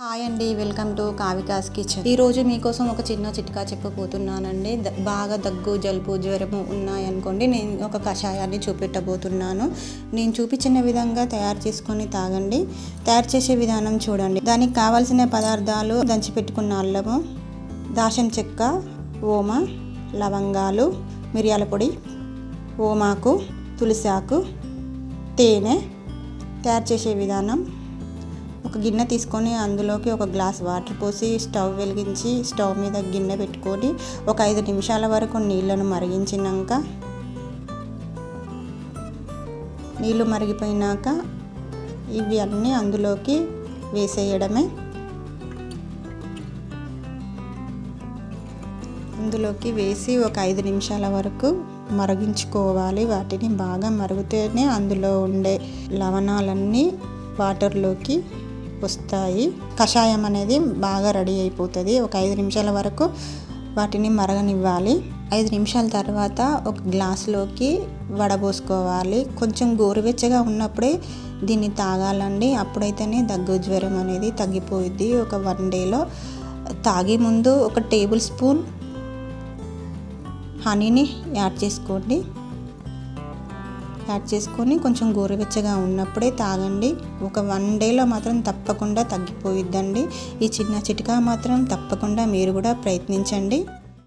Hi అండి, welcome to కావికాస్ kitchen. ఈరోజు మీకోసం ఒక చిన్న చిట్కా చెప్పబోతున్నానండి. బాగా దగ్గు, జలుబు, జ్వరము ఉన్నాయనుకోండి, నేను ఒక కషాయాన్ని చూపెట్టబోతున్నాను. నేను చూపించిన విధంగా తయారు చేసుకొని తాగండి. తయారు చేసే విధానం చూడండి. దానికి కావాల్సిన పదార్థాలు: దంచి పెట్టుకున్న అల్లము, దాల్చిన చెక్క, ఓమ, లవంగాలు, మిరియాల పొడి, ఓమాకు, తులసి ఆకు, తేనె. తయారు చేసే విధానం: ఒక గిన్నె తీసుకొని అందులోకి ఒక గ్లాస్ వాటర్ పోసి స్టవ్ వెలిగించి స్టవ్ మీద గిన్నె పెట్టుకొని ఒక 5 నిమిషాల వరకు నీళ్ళను మరిగించినాక, నీళ్ళు మరిగిపోయినాక ఇవి అన్నీ అందులోకి వేసేయడమే. అందులోకి వేసి ఒక 5 నిమిషాల వరకు మరిగించుకోవాలి. వాటిని బాగా మరుగుతేనే అందులో ఉండే లవణాలన్నీ వాటర్లోకి వస్తాయి. కషాయం అనేది బాగా రెడీ అయిపోతుంది. ఒక 5 నిమిషాల వరకు వాటిని మరగనివ్వాలి. 5 నిమిషాల తర్వాత ఒక గ్లాసులోకి వడబోసుకోవాలి. కొంచెం గోరువెచ్చగా ఉన్నప్పుడే దీన్ని తాగాలండి. అప్పుడైతేనే దగ్గు, జ్వరం అనేది తగ్గిపోయిద్ది. ఒక 1 డేలో తాగే ముందు ఒక టేబుల్ స్పూన్ హనీని యాడ్ చేసుకొని కొంచెం గోరువెచ్చగా ఉన్నప్పుడే తాగండి. ఒక 1 డేలో మాత్రం తప్పకుండా తగ్గిపోయిద్దండి. ఈ చిన్న చిట్కా మాత్రం తప్పకుండా మీరు కూడా ప్రయత్నించండి.